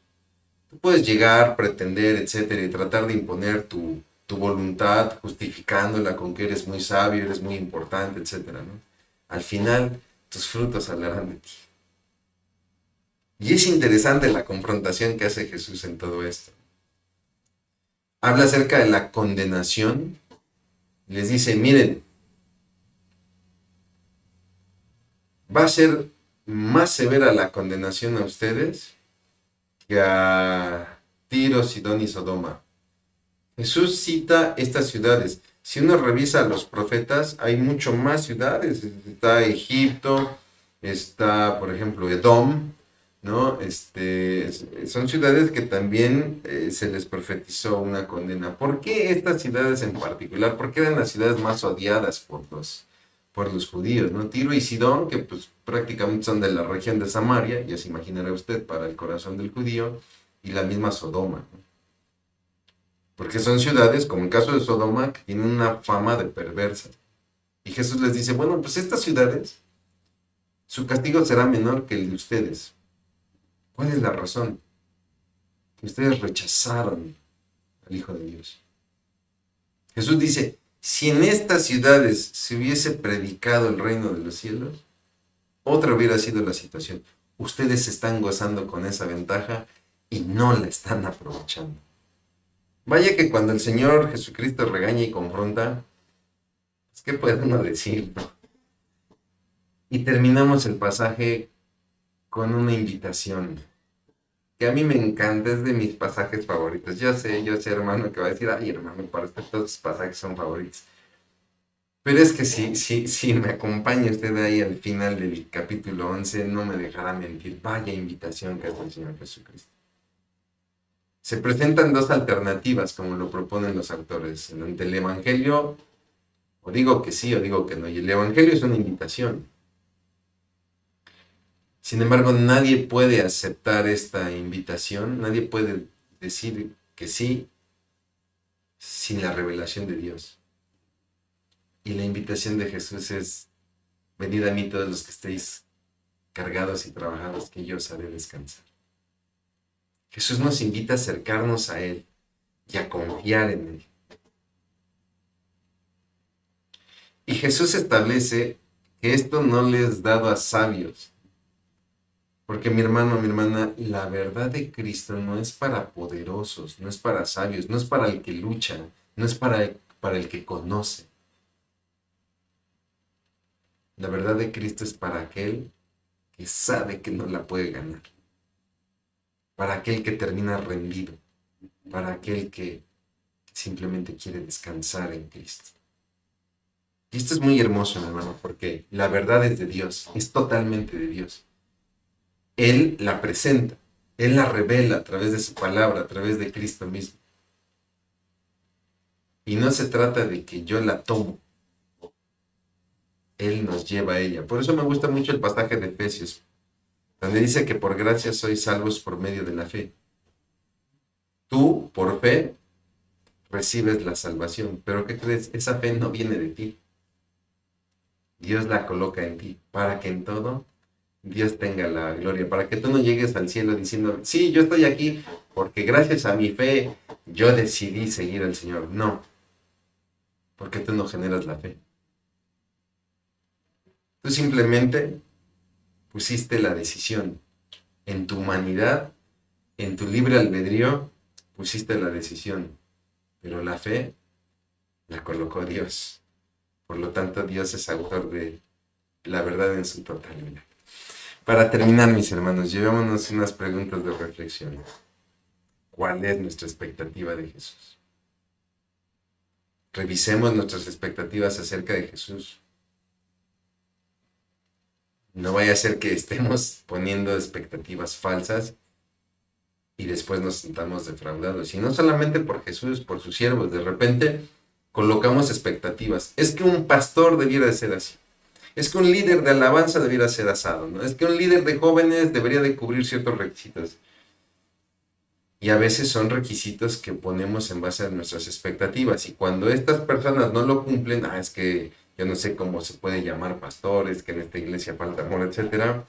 Tú puedes llegar, pretender, etcétera, y tratar de imponer tu voluntad, justificándola con que eres muy sabio, eres muy importante, etcétera, ¿no? Al final, tus frutos hablarán de ti. Y es interesante la confrontación que hace Jesús en todo esto. Habla acerca de la condenación. Les dice, miren, va a ser más severa la condenación a ustedes que a Tiro, Sidón y Sodoma. Jesús cita estas ciudades. Si uno revisa a los profetas, hay mucho más ciudades. Está Egipto, está, por ejemplo, Edom, ¿no? Son ciudades que también se les profetizó una condena. ¿Por qué estas ciudades en particular? Porque eran las ciudades más odiadas por los judíos, ¿no? Tiro y Sidón, que pues prácticamente son de la región de Samaria, ya se imaginará usted, para el corazón del judío, y la misma Sodoma, ¿no? Porque son ciudades, como el caso de Sodoma, que tienen una fama de perversas. Y Jesús les dice, bueno, pues estas ciudades, su castigo será menor que el de ustedes. ¿Cuál es la razón? Que ustedes rechazaron al Hijo de Dios. Jesús dice, si en estas ciudades se hubiese predicado el reino de los cielos, otra hubiera sido la situación. Ustedes están gozando con esa ventaja y no la están aprovechando. Vaya que cuando el Señor Jesucristo regaña y confronta, pues, ¿qué puede uno decir? Y terminamos el pasaje con una invitación, que a mí me encanta, es de mis pasajes favoritos. Yo sé, hermano, que va a decir, ay, hermano, para usted todos los pasajes son favoritos. Pero es que si me acompaña usted ahí al final del capítulo 11, no me dejará mentir. Vaya invitación que hace el Señor Jesucristo. Se presentan dos alternativas, como lo proponen los autores. Ante el Evangelio, o digo que sí o digo que no. Y el Evangelio es una invitación. Sin embargo, nadie puede aceptar esta invitación, nadie puede decir que sí sin la revelación de Dios. Y la invitación de Jesús es, venid a mí todos los que estéis cargados y trabajados, que yo os haré descansar. Jesús nos invita a acercarnos a Él y a confiar en Él. Y Jesús establece que esto no le es dado a sabios. Porque mi hermano, mi hermana, la verdad de Cristo no es para poderosos, no es para sabios, no es para el que lucha, no es para el que conoce. La verdad de Cristo es para aquel que sabe que no la puede ganar. Para aquel que termina rendido. Para aquel que simplemente quiere descansar en Cristo. Y esto es muy hermoso, mi hermano, porque la verdad es de Dios, es totalmente de Dios. Él la presenta, Él la revela a través de su palabra, a través de Cristo mismo. Y no se trata de que yo la tomo. Él nos lleva a ella. Por eso me gusta mucho el pasaje de Efesios, donde dice que por gracia sois salvos por medio de la fe. Tú, por fe, recibes la salvación. Pero ¿qué crees? Esa fe no viene de ti. Dios la coloca en ti, para que en todo Dios tenga la gloria, para que tú no llegues al cielo diciendo, sí, yo estoy aquí porque gracias a mi fe yo decidí seguir al Señor. No, porque tú no generas la fe. Tú simplemente pusiste la decisión. En tu humanidad, en tu libre albedrío, pusiste la decisión. Pero la fe la colocó Dios. Por lo tanto, Dios es autor de la verdad en su totalidad. Para terminar, mis hermanos, llevémonos unas preguntas de reflexión. ¿Cuál es nuestra expectativa de Jesús? Revisemos nuestras expectativas acerca de Jesús. No vaya a ser que estemos poniendo expectativas falsas y después nos sintamos defraudados. Y no solamente por Jesús, por sus siervos. De repente colocamos expectativas. Es que un pastor debiera de ser así. Es que un líder de alabanza debiera ser asado, ¿no? Es que un líder de jóvenes debería de cubrir ciertos requisitos. Y a veces son requisitos que ponemos en base a nuestras expectativas. Y cuando estas personas no lo cumplen, es que yo no sé cómo se puede llamar pastores, que en esta iglesia falta amor, etcétera.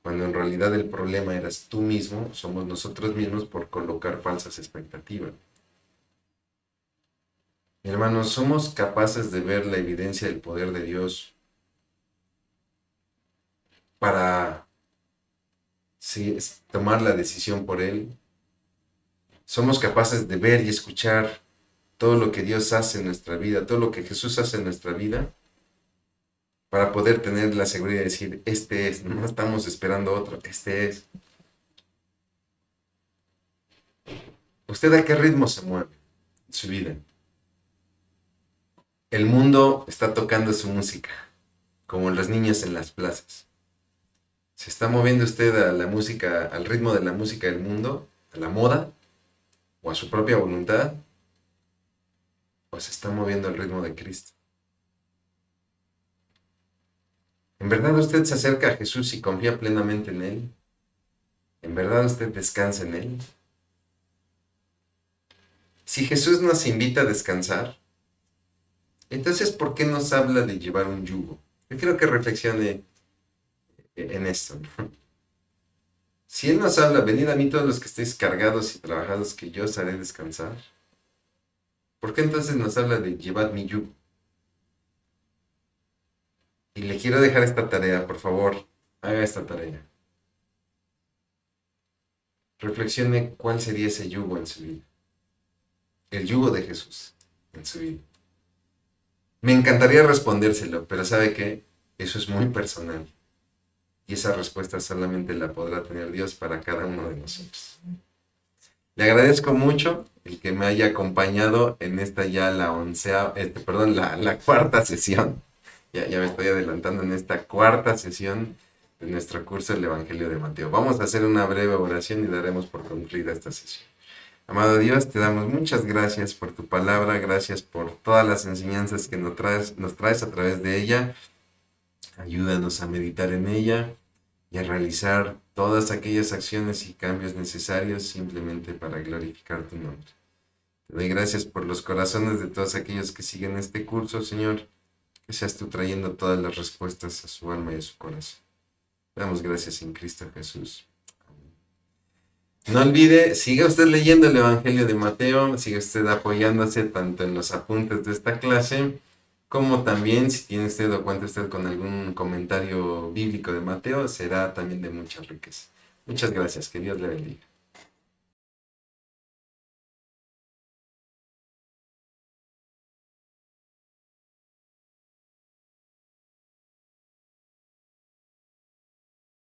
cuando en realidad el problema eras tú mismo, somos nosotros mismos por colocar falsas expectativas. Hermanos, somos capaces de ver la evidencia del poder de Dios para tomar la decisión por Él. Somos capaces de ver y escuchar todo lo que Dios hace en nuestra vida, todo lo que Jesús hace en nuestra vida, para poder tener la seguridad de decir, este es, no estamos esperando otro, este es. ¿Usted a qué ritmo se mueve en su vida? El mundo está tocando su música, como los niños en las plazas. ¿Se está moviendo usted a la música, al ritmo de la música del mundo, a la moda, o a su propia voluntad? ¿O se está moviendo al ritmo de Cristo? ¿En verdad usted se acerca a Jesús y confía plenamente en Él? ¿En verdad usted descansa en Él? Si Jesús nos invita a descansar, entonces ¿por qué nos habla de llevar un yugo? Yo quiero que reflexione en esto, ¿no? Si Él nos habla, venid a mí todos los que estéis cargados y trabajados, que yo os haré descansar, ¿por qué entonces nos habla de llevad mi yugo? Y le quiero dejar esta tarea, por favor, haga esta tarea. Reflexione cuál sería ese yugo en su vida. El yugo de Jesús en su vida. Me encantaría respondérselo, pero ¿sabe qué? Eso es muy personal. Y esa respuesta solamente la podrá tener Dios para cada uno de nosotros. Le agradezco mucho el que me haya acompañado en esta ya la cuarta sesión. Ya me estoy adelantando en esta cuarta sesión de nuestro curso del Evangelio de Mateo. Vamos a hacer una breve oración y daremos por concluida esta sesión. Amado Dios, te damos muchas gracias por tu palabra, gracias por todas las enseñanzas que nos traes a través de ella. Ayúdanos a meditar en ella y a realizar todas aquellas acciones y cambios necesarios simplemente para glorificar tu nombre. Te doy gracias por los corazones de todos aquellos que siguen este curso, Señor. Que seas tú trayendo todas las respuestas a su alma y a su corazón. Te damos gracias en Cristo Jesús. No olvide, siga usted leyendo el Evangelio de Mateo, siga usted apoyándose tanto en los apuntes de esta clase, como también si tiene usted o cuenta usted con algún comentario bíblico de Mateo, será también de mucha riqueza. Muchas gracias, que Dios le bendiga.